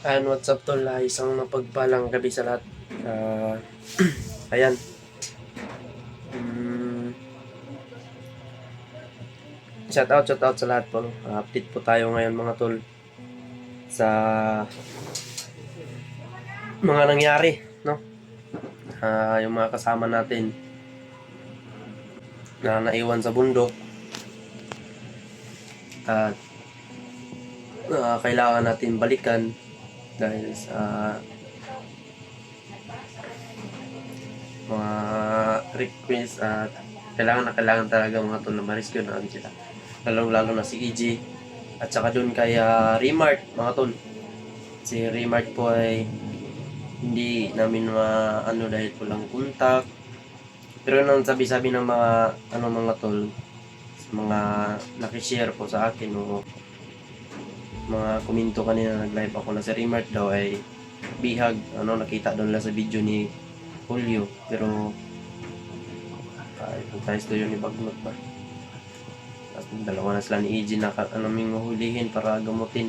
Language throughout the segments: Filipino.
And what's up tol, isang mapagpalang gabi sa lahat. Ah, ayan. Mm, shout out sa lahat po. No? Update po tayo ngayon mga tol sa mga nangyari, no? Yung mga kasama natin na naiwan sa bundok at kailangan natin balikan dahil sa mga request at kailangan talaga mga tol na ma-rescue natin sila, lalo na si EJ at saka dun kay Remart mga tol. Si Remart po ay hindi namin ano dahil walang contact, pero nang sabi-sabi ng mga tol, mga nakishare po sa akin o mga komento kanina nag-live ako na si Remart daw ay bihag, nakita doon lang sa video ni Julio, pero tayo yun ni Bagnot pa. Tapos dalawa na sila ni EJ na ming hulihin para gamutin.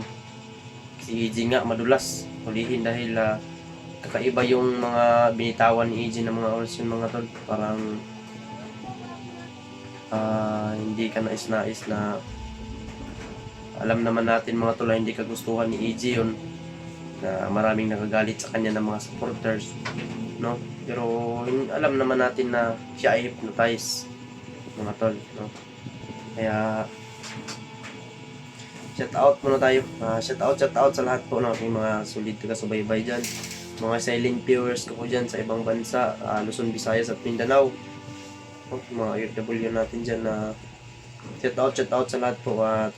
Si EJ nga madulas hulihin dahil kakaiba yung mga binitawan ni EJ ng mga oras yung mga tol. Parang hindi ka nais na alam naman natin mga tol, hindi kagustuhan ni EJ yun, na maraming nagagalit sa kanya ng mga supporters, no? Pero alam naman natin na siya ay hypnotize mga tol, no? Kaya shout out muna tayo. Shout out sa lahat po ng aking mga solid taga-subaybay dyan, mga silent viewers ko dyan sa ibang bansa, Luzon, Visayas at Mindanao, mga OFW natin dyan. Shout out sa lahat po at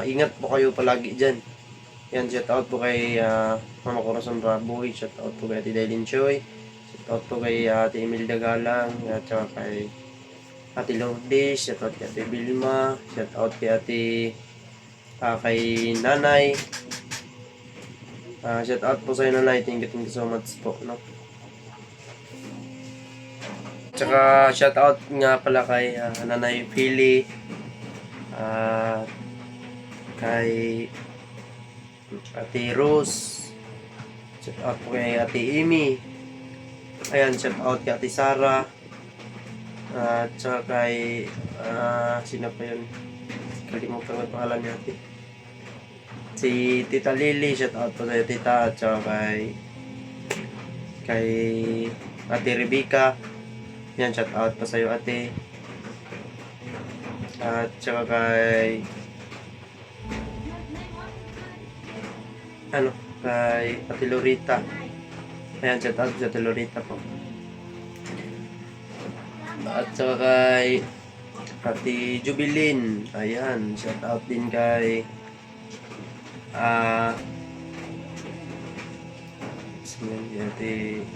ingat po kayo palagi dyan. Yan, shout out po kay Mama Corazon Raboy, shout out po kay Ate Dailin Choy, shout out po kay Ate Imelda Galang, at saka kay Ate Lourdes, shout out kay Ate Vilma, shout out kay Ate kay Nanay. Shout out po sa inyo Nanay, thank you so much po, no? Tsaka shout out nga pala kay Nanay Pili, kay Ate Rose, shout out po kay Ate Amy, ayan, shout out kay Ate Sara, at saka kay sino pa yun, kalimutan ko yung pangalan ni Ate, si Tita Lily, shout out po sa Tita, at saka kay Ate Rebecca, yan, shout out pa sa iyo Ate, at saka kay kay Ate Lorita, ayan, shout out sa Ate Lorita po, at saka kay Ate Jubilin, ayan, shout out din kay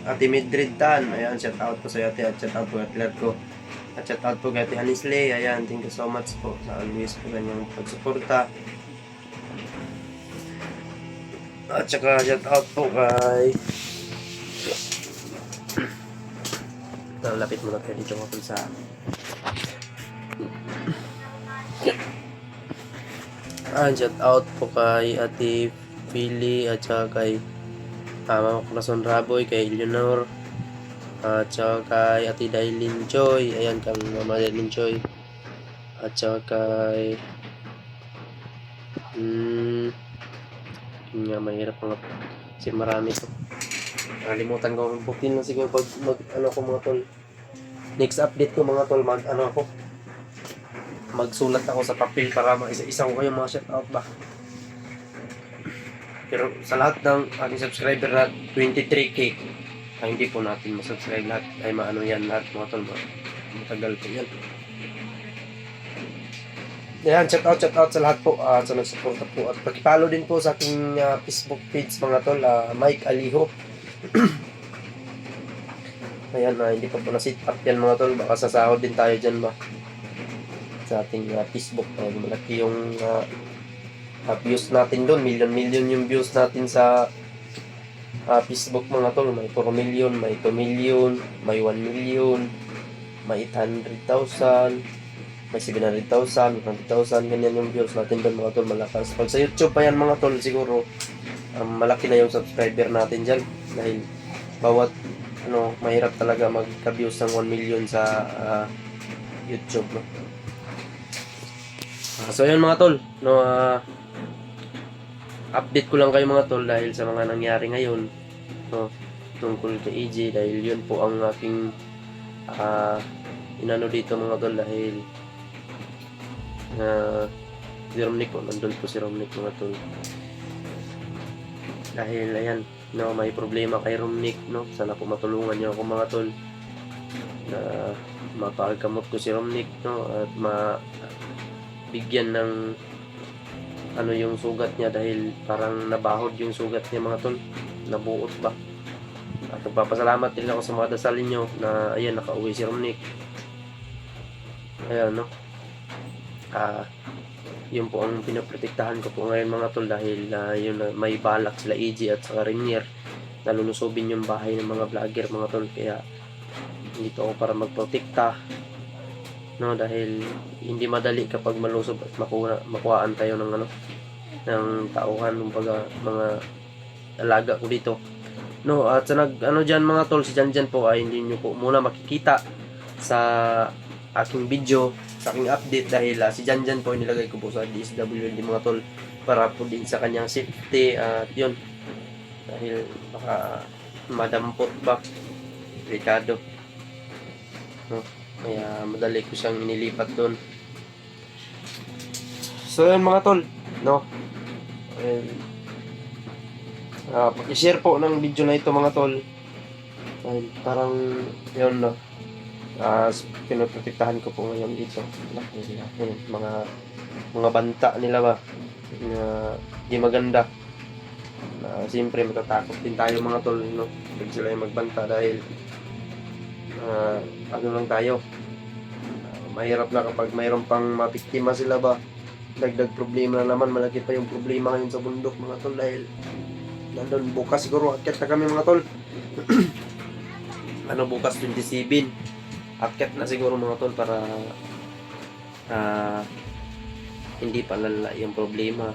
Ate Madrid Tan, ayan, shout out po sa Ate, at shout out po Ate Latko, at shout out po kay Ate Anisley, ayan, thank you so much po sa always po kanyang pagsuporta. At saka shout out po kay lapit muna tayo dito mga sa shout out po kay Ate Philly, at saka kay Mama Corazon Raboy, kay Eleanor, at saka kay Ate Dailin Choy, ayan, kay Mama Dailin Choy, at saka kay nga mahirap mga kasi marami to, nakalimutan ko buktin lang siguro pag ko mga tol, next update ko mga tol, magsulat ako sa papel para isa-isang ko yung mga shoutout ba. Pero sa lahat ng ating subscriber na 23k, hindi po natin masubscribe lahat, ay yan lahat mga tol, matagal po yan. Yan, shout out sa lahat po sa nagsuporta po, at paki-follow din po sa aking Facebook page mga tol, Mike Aliho. Ayan, hindi pa po na-sit up yan mga tol, baka sasahod din tayo dyan ba sa ating Facebook. Malaki yung views natin doon, million yung views natin sa Facebook mga tol. May 4 million, may 2 million, may 1 million, may 800,000, may 700,000, 100,000, ganyan yung views natin doon mga tol, malakas. Pag sa YouTube pa yan mga tol, siguro malaki na yung subscriber natin dyan. Dahil bawat mahirap talaga magka-views ng 1 million sa YouTube, no? So yun mga tol, update ko lang kayo mga tol dahil sa mga nangyari ngayon, no, tungkol kay EJ, dahil yun po ang aking inano dito mga tol, dahil si Romnick po, nandun po si Romnick mga tol, dahil ayan, no, may problema kay Romnick, no, sana po matulungan niyo ako mga tol na mapagkamot ko si Romnick, no, at mabigyan ng yung sugat niya, dahil parang nabahod yung sugat niya mga tol, nabuot ba. At nagpapasalamat din ako sa mga dasal niyo na ayan, nakauwi si Romnick. Ayan, no, yun po ang pinaprotektahan ko po ngayon mga tol, dahil yun, may balak sila EJ at saka Renier na lulusobin yung bahay ng mga vlogger mga tol, kaya dito ako para magprotekta, no, dahil hindi madali kapag malusob at makuhaan tayo ng ng tauhan, kumbaga mga alaga ko dito, no. At sa diyan mga tol, si Janjan po ay hindi niyo po muna makikita sa aking video, sa aking update, dahil si Janjan po nilagay ko po sa DSWD mga tol, para po din sa kanyang safety, at yun, dahil baka madampot ba, delikado, no, kaya madali ko siyang inilipat doon. So yun mga tol, no, pag-share po ng video na ito mga tol, dahil parang yun, no, pinoprotektahan ko po ngayon dito. Ayun, mga banta nila ba na di maganda, na siyempre matatakot din tayo mga tol, no, pag sila yung magbanta, dahil lang tayo, mahirap na kapag mayroon pang mabiktima sila ba, dagdag problema na naman, malaki pa yung problema ngayon sa bundok mga tol, dahil nandun bukas siguro akyat na kami mga tol. Bukas 27 akyat na siguro mga tol, para hindi pa lala yung problema,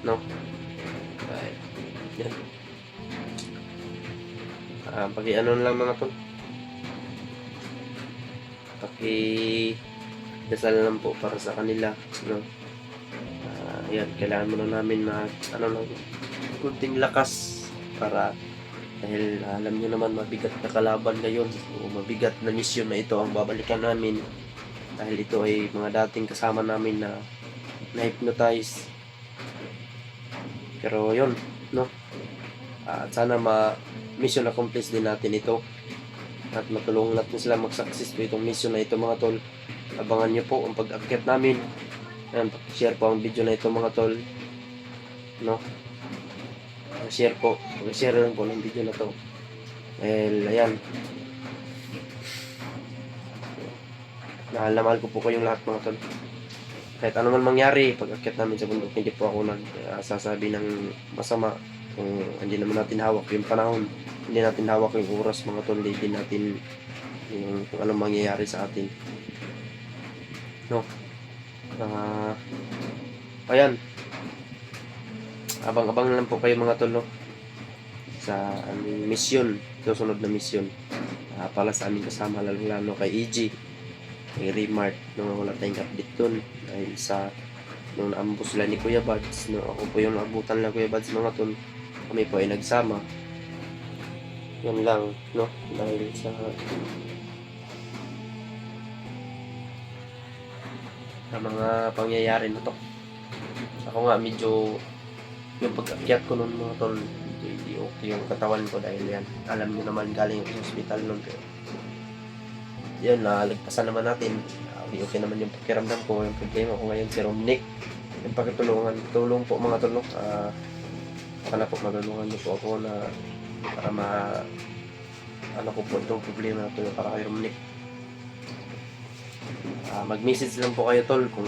no, dahil yan, lang mga tol, dasal lang po para sa kanila, no. Yan, kailangan muna namin na kunting lakas, para dahil alam nyo naman, mabigat na kalaban ngayon, o mabigat na misyon na ito ang babalikan namin, dahil ito ay mga dating kasama namin na hypnotize. Pero yun, no, at sana mission accomplish din natin ito, at matulungan natin sila mag-success po itong mission na ito mga tol. Abangan nyo po ang pag-akyat namin. Ayan, share po ang video na ito mga tol, no, share po, share lang po ng video na to. Ayan, mahal ko po kayong lahat mga tol. Kahit ano man mangyari pag-akyat namin sa bundok, hindi po ako nagsasabi ng masama, kung hindi naman natin hawak yung panahon, hindi natin hawak yung oras mga tol, hindi natin yung kung anong mangyayari sa atin, no. Ayan, abang-abang lang po kayo mga tol, no, sa aming mission, susunod na mission, para sa aming kasama, lalo kay EJ, kay Remart, no, wala tayong update dun, dahil sa nung naambos sila ni Kuya Bads, no, ako po yung naabutan lang Kuya Bads mga tol, kami po ay nagsama. Yan lang, no, dahil sa mga pangyayari na to. Ako nga medyo yung pag-akyat ko nun mga tol, hindi okay yung katawan ko, dahil yan, alam niyo naman, galing ako sa hospital nun, pero yan, nalagpasan naman natin. Okay naman yung pakiramdam ko. Yung problema ko ngayon si Romnick, yung tulong po mga tol, no. Sana po matulungan niyo po ako na para ko po itong problema na ito para kay Romnick. Mag-message lang po kayo tol kung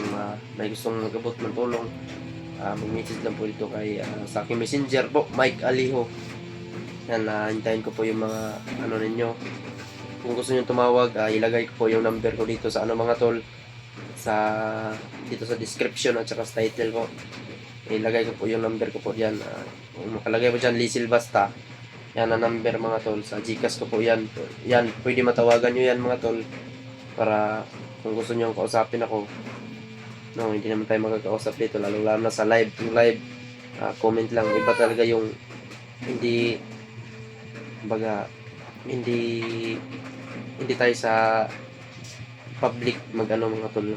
may gustong mag-abot ng tulong. Mag-message lang po dito kay sa aking messenger po, Mike Aliho. Yan, hintayin ko po yung mga ninyo, kung gusto niyo tumawag, ilagay ko po yung number ko dito sa mga tol, sa dito sa description at saka sa title ko. Ilagay ko po yung number ko po diyan. Kung makalagay po diyan Lisil Basta. Yan ang number mga tol. Sa GCash ko po yan. Yan, pwede matawagan nyo yan mga tol. Para kung gusto nyo kausapin ako. No, hindi naman tayo magkakausap dito. Lalo na sa live. Yung live, comment lang. Iba talaga yung hindi tayo sa public mag-ano mga tol.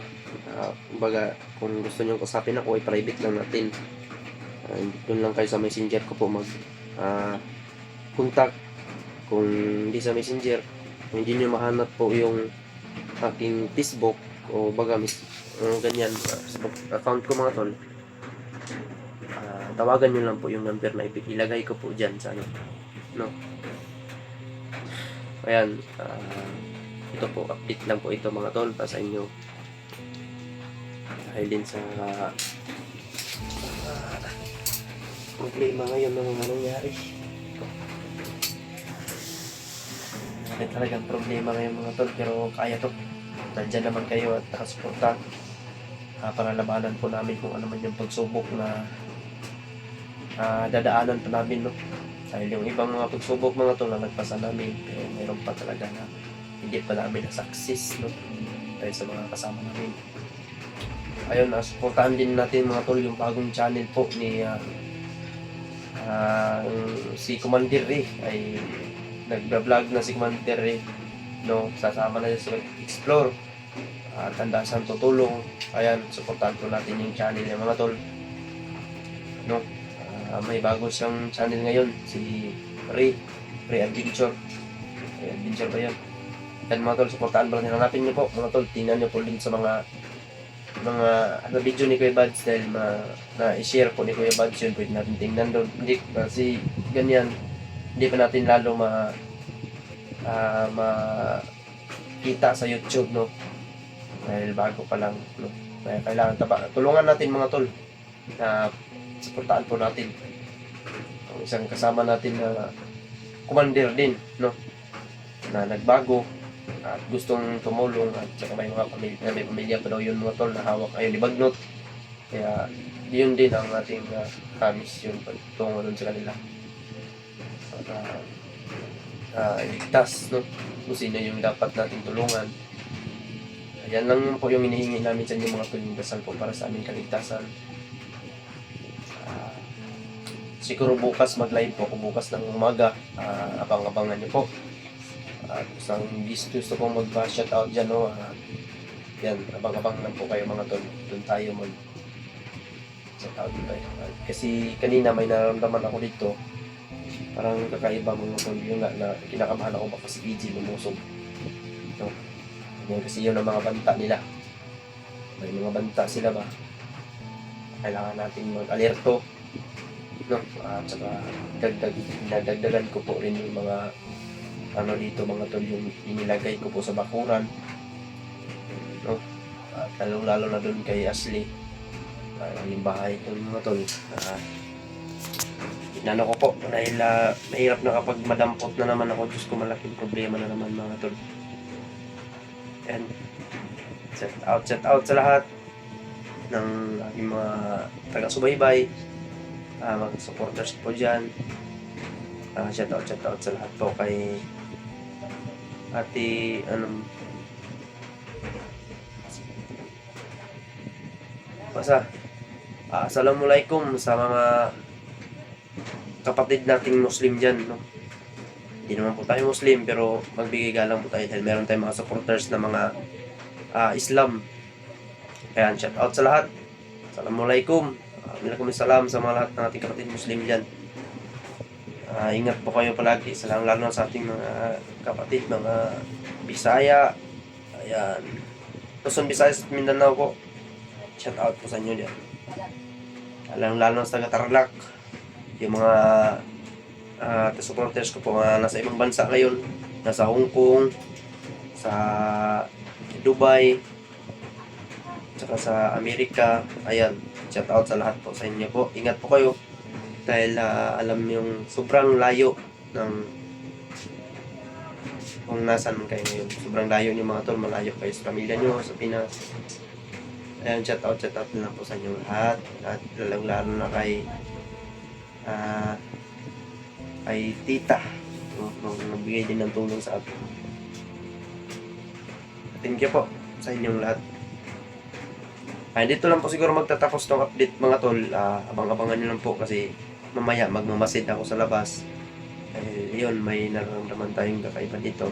Kung gusto nyo kausapin ako, i-private lang natin. Doon lang kayo sa messenger ko po contact. Kung hindi sa messenger, kung hindi nyo mahanap po yung aking Facebook o ganyan sa account ko mga tol, tawagan nyo lang po yung number na ilagay ko po dyan sa no. Ayan, ito po, update lang po ito mga tol para sa inyo dahil din sa problema ngayon ng mga nangyari. May talagang problema ngayon mga tol, pero kaya to. Nandyan naman kayo at nakasuporta para labanan po namin kung ano man yung pagsubok na dadaanan pa namin, no? Dahil yung ibang mga pagsubok mga tol na nagpasa namin, pero mayroon pa talaga na hindi pa namin na-success, no? Dahil sa mga kasama namin. Ayun, suportahan din natin mga tol yung bagong channel po ni si Commander Ray. Ay nagba-vlog na si Commander Ray, no? Sasama na siya sa Explore at Tandasan Tutulong. Ayan, suportahan po natin yung channel niya mga tol, no? May bago siyang channel ngayon, si Ray Adventure. Ray Adventure ba yan? Yan mga tol, suportahan mo lang. Hanapin niyo po mga tol, tingnan niyo po din sa mga video ni Kuya Buds, dahil na i-share po ni Kuya Buds yun, pwede natin tingnan doon. Hindi kasi ganyan, hindi pa natin lalo makita sa YouTube, no? Dahil bago pa lang, no? Kaya kailangan tulungan natin mga tol na suportahan po natin ang isang kasama natin na commander din, no? Na nagbago at gustong tumulong, at saka may mga pamilya pa daw yun mga tol na hawak ayun libagnot. Kaya yun din ang ating mission tungo dun sa kanila para iligtas, no? Kung sino yung dapat natin tulungan. Ayan lang po yung hinihingi namin sa inyo mga tol, yung dasal po para sa aming kaligtasan. Siguro bukas mag-live po ako bukas ng umaga. Abang-abangan niyo po. At isang gusto kong mag-shoutout dyan, no? Yan, abang-abang lang po kayo mga tol. Doon tayo mag-shoutout tayo. Kasi kanina may nararamdaman ako dito. Parang kakaiba mga tol. Yung na kinakabahan ako baka si EG lumusog. No? Yan, kasi yun ang mga banta nila. May mga banta sila ba? Kailangan natin mag-alerto, no? At saka dagdagan ko po rin yung mga dito mga tol, yung inilagay ko po sa bakuran, no? At lalo na doon kay Ashley, yung bahay ko mga tol, inano ko po dahil mahirap na kapag madampot na naman ako. Diyos ko, malaking problema na naman mga tol. And shout out sa lahat ng aking mga taga-subaybay, mga supporters po dyan. Shout out sa lahat po kay Ate Assalamualaikum sa mga kapatid nating Muslim dyan, no? Hindi naman po tayo Muslim, pero magbigay galang po tayo dahil meron tayong mga supporters na mga Islam. Ayan, shout out sa lahat. Assalamualaikum. Salam sa mga lahat ng ating kapatid Muslim dyan. Ingat po kayo palagi, lalo na sa ating mga kapatid, mga Bisaya. Ayan, Luzon, Visayas at Mindanao po. Shout out po sa inyo dyan. Lalo na sa taga Tarlac, yung mga supporters ko po nasa ibang bansa ngayon, nasa Hong Kong, sa Dubai, tsaka sa Amerika. Ayan, shout out sa lahat po sa inyo po. Ingat po kayo dahil alam yung sobrang layo ng kung nasan man kayo ngayon. Sobrang layo niyo mga tol, malayo kayo sa pamilya niyo sa Pinas. Ayan, shout out na lang po sa inyo lahat. At lalo na kay tita. Nung nagbigay din ng tulong sa atin. Thank you po sa inyong lahat. Dito lang po siguro magtatapos tong update mga tol. Abang-abangan nyo lang po kasi mamaya magmamasid ako sa labas. Yun, may nararamdaman tayong kakaiba dito.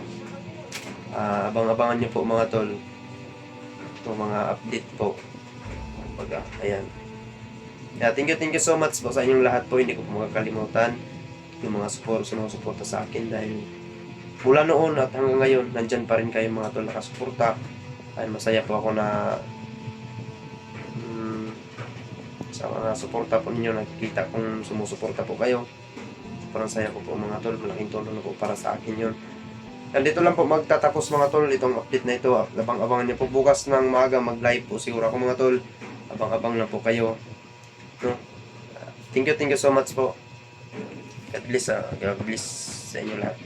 Abang-abangan nyo po mga tol. Itong mga update po. Ayan. Thank you so much po sa inyong lahat po. Hindi ko po makakalimutan yung mga sumusuporta sa akin dahil mula noon at hanggang ngayon, nandyan pa rin kayo mga tol nakasuporta. Masaya po ako na sa mga suporta po ninyo, nakikita kong sumusuporta po kayo. Parang saya ko po mga tol, malaking tulong na po para sa akin yun. Dito lang po magtatapos mga tol itong update na ito. Abang-abangan niyo po bukas ng maaga mag-live po siguro ako mga tol. Abang-abang na po kayo. No? Thank you so much po. God bless sa inyo lahat.